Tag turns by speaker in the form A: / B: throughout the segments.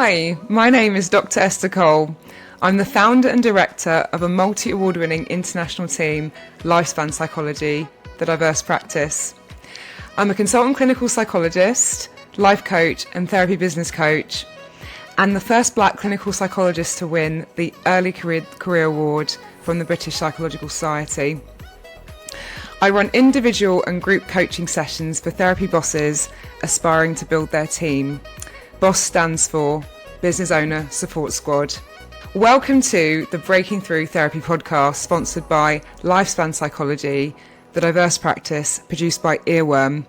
A: Hi, my name is Dr. Esther Cole. I'm the founder and director of a multi-award winning international team, Lifespan Psychology, the Diverse Practice. I'm a consultant clinical psychologist, life coach and therapy business coach, and the first black clinical psychologist to win the Early Career Award from the British Psychological Society. I run individual and group coaching sessions for therapy bosses aspiring to build their team. BOSS stands for Business Owner Support Squad. Welcome to the Breaking Through Therapy podcast, sponsored by Lifespan Psychology, the Diverse Practice, produced by Earworm.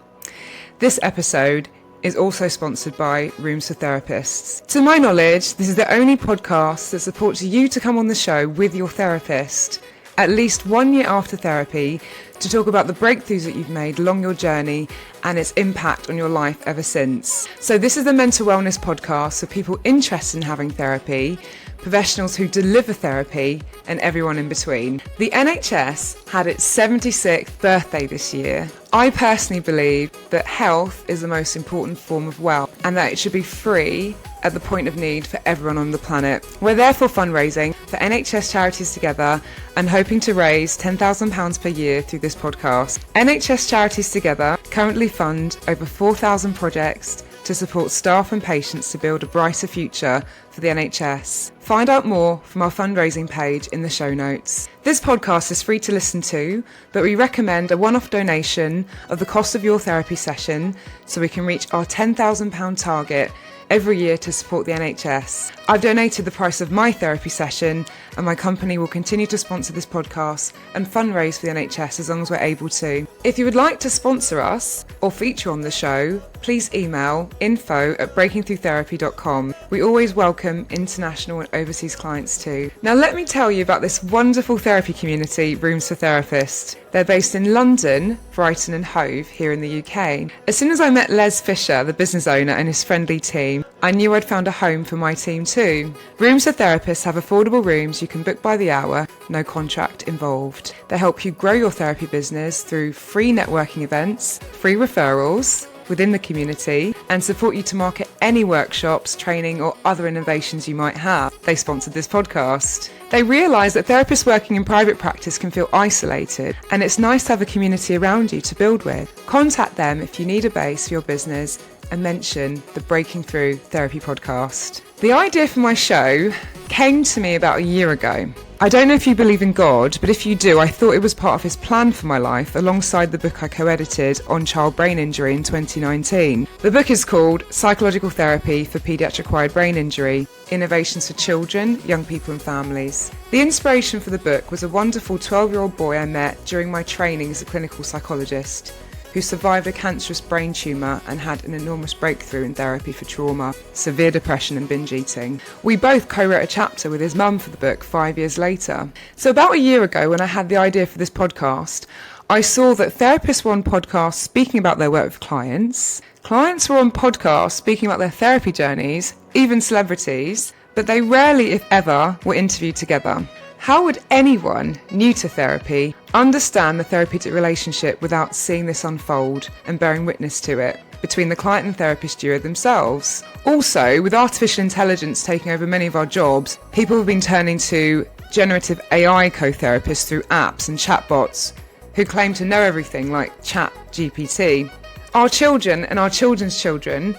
A: This episode is also sponsored by Rooms for Therapists. To my knowledge, this is the only podcast that supports you to come on the show with your therapist at least 1 year after therapy to talk about the breakthroughs that you've made along your journey and its impact on your life ever since. So this is the mental wellness podcast for people interested in having therapy, professionals who deliver therapy, and everyone in between. The NHS had its 76th birthday this year. I personally believe that health is the most important form of wealth and that it should be free at the point of need for everyone on the planet. We're therefore fundraising for NHS Charities Together and hoping to raise £10,000 per year through this podcast. NHS Charities Together currently fund over 4,000 projects to support staff and patients to build a brighter future for the NHS. Find out more from our fundraising page in the show notes. This podcast is free to listen to, but we recommend a one-off donation of the cost of your therapy session so we can reach our £10,000 target every year to support the NHS. I've donated the price of my therapy session, and my company will continue to sponsor this podcast and fundraise for the NHS as long as we're able to. If you would like to sponsor us or feature on the show, please email info@breakingthroughtherapy.com. We always welcome international and overseas clients too. Now let me tell you about this wonderful therapy community, Rooms for Therapists. They're based in London, Brighton and Hove here in the UK. As soon as I met Les Fisher, the business owner, and his friendly team, I knew I'd found a home for my team too. Rooms for Therapists have affordable rooms you can book by the hour, no contract involved. They help you grow your therapy business through free networking events, free referrals within the community, and support you to market any workshops, training or other innovations you might have. They sponsored this podcast. They realise that therapists working in private practice can feel isolated, and it's nice to have a community around you to build with. Contact them if you need a base for your business and mention the Breaking Through Therapy podcast. The idea for my show came to me about a year ago. I don't know if you believe in God, but if you do, I thought it was part of his plan for my life alongside the book I co-edited on child brain injury in 2019. The book is called Psychological Therapy for Paediatric Acquired Brain Injury, Innovations for Children, Young People and Families. The inspiration for the book was a wonderful 12-year-old boy I met during my training as a clinical psychologist, who survived a cancerous brain tumour and had an enormous breakthrough in therapy for trauma, severe depression and binge eating. We both co-wrote a chapter with his mum for the book 5 years later. So about a year ago, when I had the idea for this podcast, I saw that therapists were on podcasts speaking about their work with clients. Clients were on podcasts speaking about their therapy journeys, even celebrities, but they rarely, if ever, were interviewed together. How would anyone new to therapy understand the therapeutic relationship without seeing this unfold and bearing witness to it between the client and therapist duo themselves? Also, with artificial intelligence taking over many of our jobs, people have been turning to generative AI co-therapists through apps and chatbots who claim to know everything, like ChatGPT. Our children and our children's children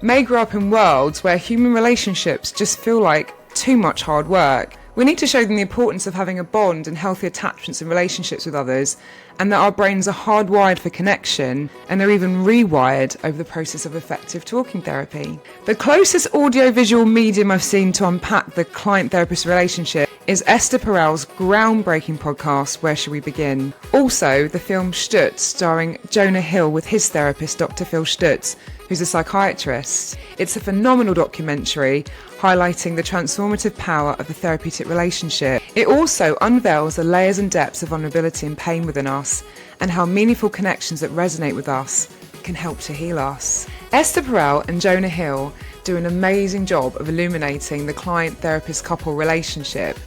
A: may grow up in worlds where human relationships just feel like too much hard work. We need to show them the importance of having a bond and healthy attachments and relationships with others, and that our brains are hardwired for connection and are even rewired over the process of effective talking therapy. The closest audio-visual medium I've seen to unpack the client-therapist relationship is Esther Perel's groundbreaking podcast, Where Should We Begin? Also, the film Stutz, starring Jonah Hill with his therapist, Dr. Phil Stutz, who's a psychiatrist. It's a phenomenal documentary highlighting the transformative power of the therapeutic relationship. It also unveils the layers and depths of vulnerability and pain within us, and how meaningful connections that resonate with us can help to heal us. Esther Perel and Jonah Hill do an amazing job of illuminating the client-therapist couple relationship,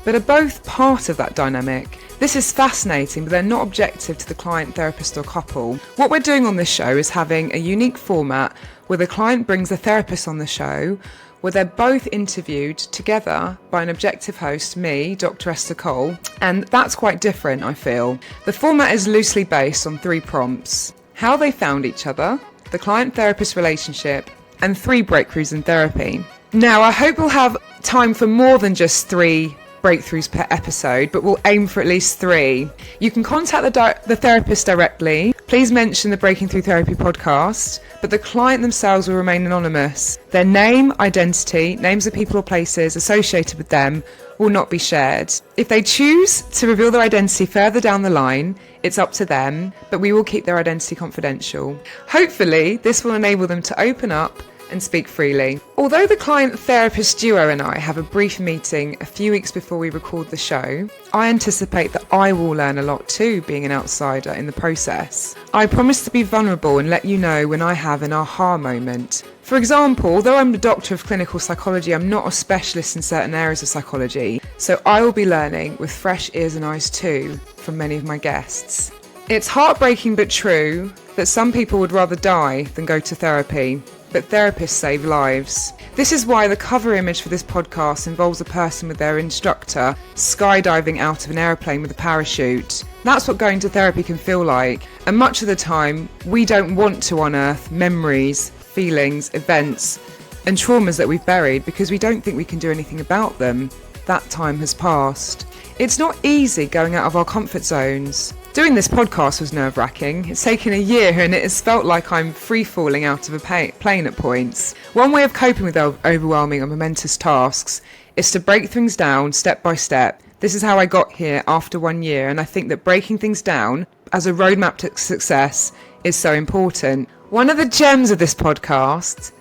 A: but are both part of that dynamic. This is fascinating, but they're not objective to the client, therapist or couple. What we're doing on this show is having a unique format where the client brings a therapist on the show, where they're both interviewed together by an objective host, me, Dr. Esther Cole, and that's quite different, I feel. The format is loosely based on 3 prompts: how they found each other, the client-therapist relationship, and 3 breakthroughs in therapy. Now, I hope we'll have time for more than just 3 breakthroughs per episode, but we'll aim for at least 3. You can contact the therapist directly. Please mention the Breaking Through Therapy podcast, but the client themselves will remain anonymous. Their name, identity, names of people or places associated with them will not be shared. If they choose to reveal their identity further down the line, it's up to them, but we will keep their identity confidential. Hopefully, this will enable them to open up and speak freely. Although the client-therapist duo and I have a brief meeting a few weeks before we record the show, I anticipate that I will learn a lot too, being an outsider in the process. I promise to be vulnerable and let you know when I have an aha moment. For example, although I'm a doctor of clinical psychology, I'm not a specialist in certain areas of psychology, so I will be learning with fresh ears and eyes too from many of my guests. It's heartbreaking but true that some people would rather die than go to therapy. But therapists save lives. This is why the cover image for this podcast involves a person with their instructor skydiving out of an aeroplane with a parachute. That's what going to therapy can feel like. And much of the time, we don't want to unearth memories, feelings, events, and traumas that we've buried because we don't think we can do anything about them. That time has passed. It's not easy going out of our comfort zones. Doing this podcast was nerve-wracking. It's taken a year and it has felt like I'm free-falling out of a plane at points. One way of coping with overwhelming and momentous tasks is to break things down step by step. This is how I got here after 1 year, and I think that breaking things down as a roadmap to success is so important. One of the gems of this podcast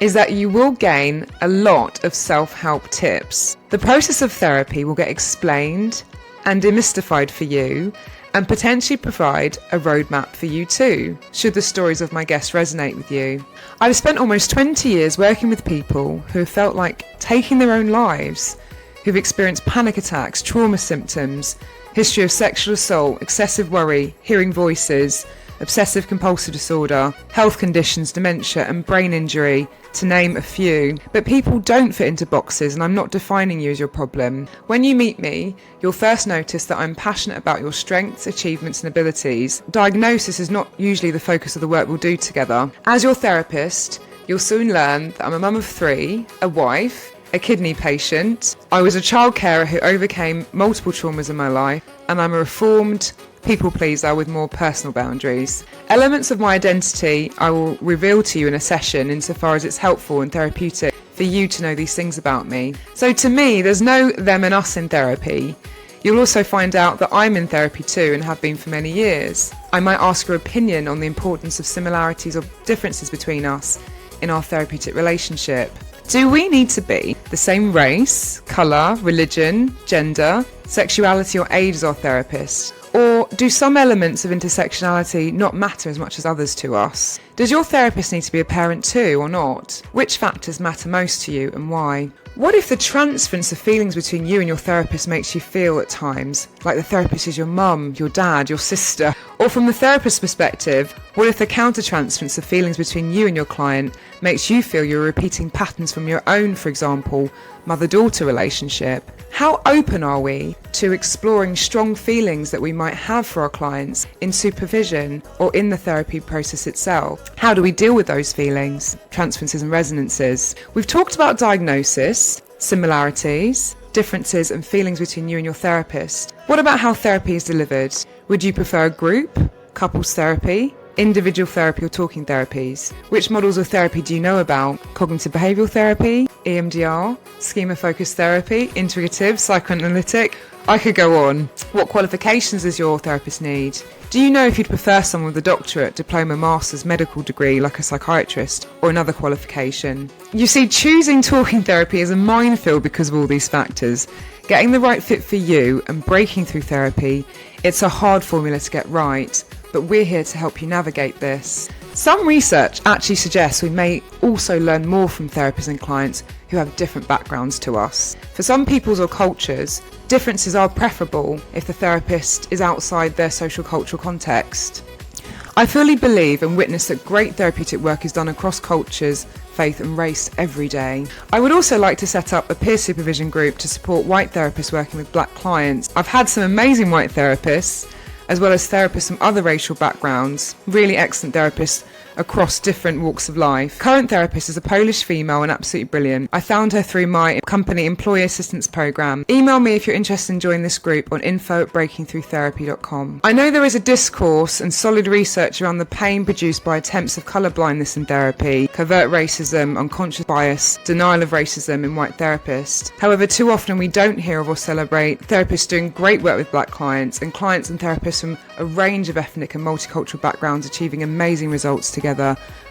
A: is that you will gain a lot of self-help tips. The process of therapy will get explained and demystified for you, and potentially provide a roadmap for you too, should the stories of my guests resonate with you. I've spent almost 20 years working with people who have felt like taking their own lives, who've experienced panic attacks, trauma symptoms, history of sexual assault, excessive worry, hearing voices, obsessive compulsive disorder, health conditions, dementia and brain injury, to name a few. But people don't fit into boxes, and I'm not defining you as your problem. When you meet me, you'll first notice that I'm passionate about your strengths, achievements and abilities. Diagnosis is not usually the focus of the work we'll do together. As your therapist, you'll soon learn that I'm a mum of 3, a wife, a kidney patient. I was a child carer who overcame multiple traumas in my life, and I'm a reformed people pleaser with more personal boundaries. Elements of my identity I will reveal to you in a session insofar as it's helpful and therapeutic for you to know these things about me. So to me, there's no them and us in therapy. You'll also find out that I'm in therapy too and have been for many years. I might ask your opinion on the importance of similarities or differences between us in our therapeutic relationship. Do we need to be the same race, colour, religion, gender, sexuality or age as our therapist? Or do some elements of intersectionality not matter as much as others to us? Does your therapist need to be a parent too or not? Which factors matter most to you and why? What if the transference of feelings between you and your therapist makes you feel at times like the therapist is your mum, your dad, your sister? Or from the therapist's perspective, what if the counter-transference of feelings between you and your client makes you feel you're repeating patterns from your own, for example, mother-daughter relationship? How open are we to exploring strong feelings that we might have for our clients in supervision or in the therapy process itself? How do we deal with those feelings, transferences and resonances? We've talked about diagnosis, similarities, differences and feelings between you and your therapist. What about how therapy is delivered? Would you prefer a group, couples therapy, individual therapy or talking therapies? Which models of therapy do you know about? Cognitive behavioural therapy, EMDR, schema-focused therapy, integrative, psychoanalytic? I could go on. What qualifications does your therapist need? Do you know if you'd prefer someone with a doctorate, diploma, master's, medical degree like a psychiatrist or another qualification? You see, choosing talking therapy is a minefield because of all these factors. Getting the right fit for you and breaking through therapy, it's a hard formula to get right, but we're here to help you navigate this. Some research actually suggests we may also learn more from therapists and clients who have different backgrounds to us. For some peoples or cultures, differences are preferable if the therapist is outside their social cultural context. I fully believe and witness that great therapeutic work is done across cultures, faith and race every day. I would also like to set up a peer supervision group to support white therapists working with black clients. I've had some amazing white therapists, as well as therapists from other racial backgrounds, really excellent therapists across different walks of life. Current therapist is a Polish female and absolutely brilliant. I found her through my company employee assistance program. Email me if you're interested in joining this group on info@breakingthroughtherapy.com. I know there is a discourse and solid research around the pain produced by attempts of colour blindness in therapy, covert racism, unconscious bias, denial of racism in white therapists. However, too often we don't hear of or celebrate therapists doing great work with black clients and therapists from a range of ethnic and multicultural backgrounds achieving amazing results together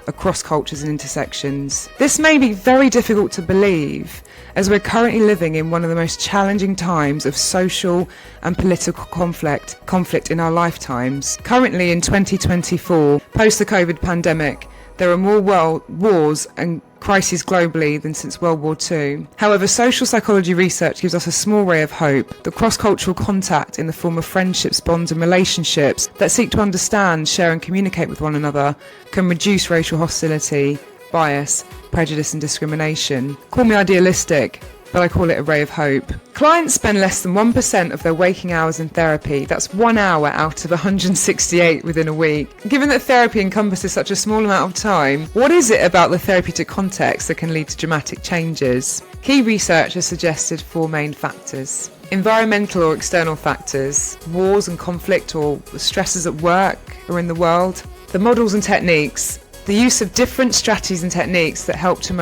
A: across cultures and intersections. This may be very difficult to believe, as we're currently living in one of the most challenging times of social and political conflict in our lifetimes. Currently in 2024, post the COVID pandemic, there are more world wars and crises globally than since World War II. However, social psychology research gives us a small ray of hope. The cross-cultural contact in the form of friendships, bonds and relationships that seek to understand, share and communicate with one another can reduce racial hostility, bias, prejudice and discrimination. Call me idealistic, but I call it a ray of hope. Clients spend less than 1% of their waking hours in therapy. That's 1 hour out of 168 within a week. Given that therapy encompasses such a small amount of time, what is it about the therapeutic context that can lead to dramatic changes? Key research has suggested 4 main factors. Environmental or external factors, wars and conflict or stresses at work or in the world, the models and techniques, the use of different strategies and techniques that help to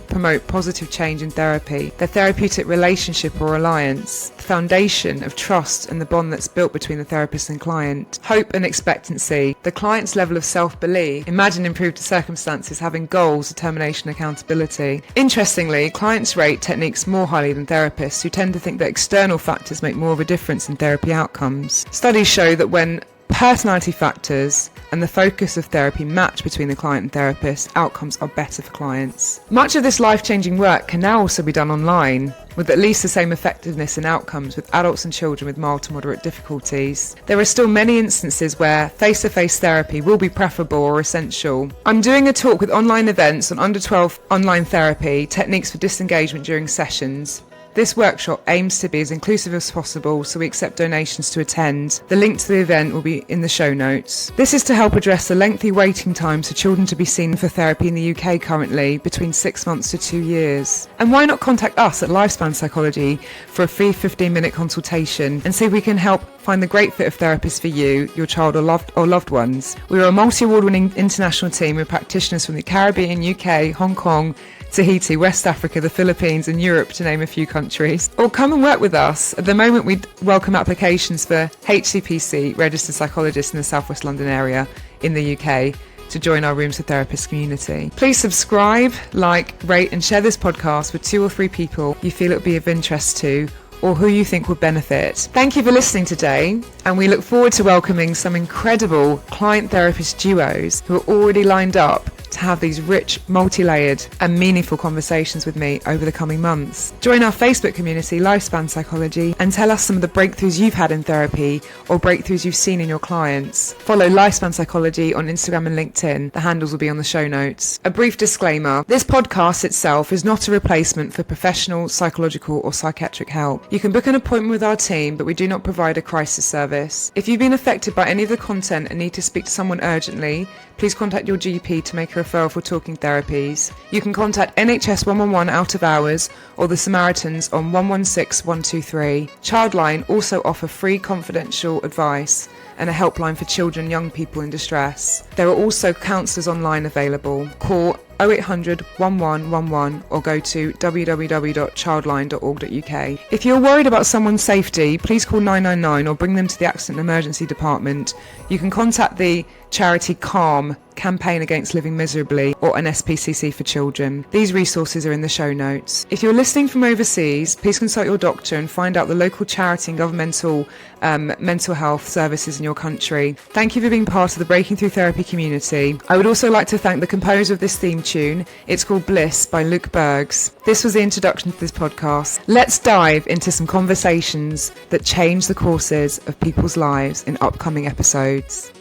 A: promote positive change in therapy, the therapeutic relationship or alliance, the foundation of trust and the bond that's built between the therapist and client, hope and expectancy, the client's level of self-belief, imagine improved circumstances, having goals, determination, accountability. Interestingly, clients rate techniques more highly than therapists, who tend to think that external factors make more of a difference in therapy outcomes. Studies show that when personality factors and the focus of therapy match between the client and therapist, outcomes are better for clients. Much of this life-changing work can now also be done online, with at least the same effectiveness and outcomes with adults and children with mild to moderate difficulties. There are still many instances where face-to-face therapy will be preferable or essential. I'm doing a talk with online events on under 12 online therapy, techniques for disengagement during sessions. This workshop aims to be as inclusive as possible, so we accept donations to attend. The link to the event will be in the show notes. This is to help address the lengthy waiting times for children to be seen for therapy in the UK currently, between 6 months to 2 years. And why not contact us at Lifespan Psychology for a free 15-minute consultation and see if we can help find the great fit of therapists for you, your child or loved ones. We are a multi-award-winning international team with practitioners from the Caribbean, UK, Hong Kong, Tahiti, West Africa, the Philippines and Europe, to name a few countries. Or come and work with us. At the moment we welcome applications for HCPC registered psychologists in the South West London area in the UK to join our Rooms for Therapists community. Please subscribe, like, rate and share this podcast with 2 or 3 people you feel it would be of interest to, or who you think would benefit. Thank you for listening today, and we look forward to welcoming some incredible client therapist duos who are already lined up to have these rich, multi-layered and meaningful conversations with me over the coming months. Join our Facebook community, Lifespan Psychology, and tell us some of the breakthroughs you've had in therapy or breakthroughs you've seen in your clients. Follow Lifespan Psychology on Instagram and LinkedIn. The handles will be on the show notes. A brief disclaimer: this podcast itself is not a replacement for professional psychological or psychiatric help. You can book an appointment with our team, but we do not provide a crisis service. If you've been affected by any of the content and need to speak to someone urgently, please contact your GP to make a referral for talking therapies. You can contact NHS 111 out of hours or the Samaritans on 116 123. Childline also offer free confidential advice and a helpline for children and young people in distress. There are also counsellors online available. Call 0800 1111 or go to www.childline.org.uk. If you're worried about someone's safety, please call 999 or bring them to the Accident and Emergency Department. You can contact the charity CALM, Campaign Against Living Miserably, or an SPCC for children. These resources are in the show notes. If you're listening from overseas, please consult your doctor and find out the local charity and governmental mental health services in your country. Thank you for being part of the Breaking Through Therapy community. I would also like to thank the composer of this theme tune. It's called Bliss by Luke Bergs. This was the introduction to this podcast. Let's dive into some conversations that change the courses of people's lives in upcoming episodes.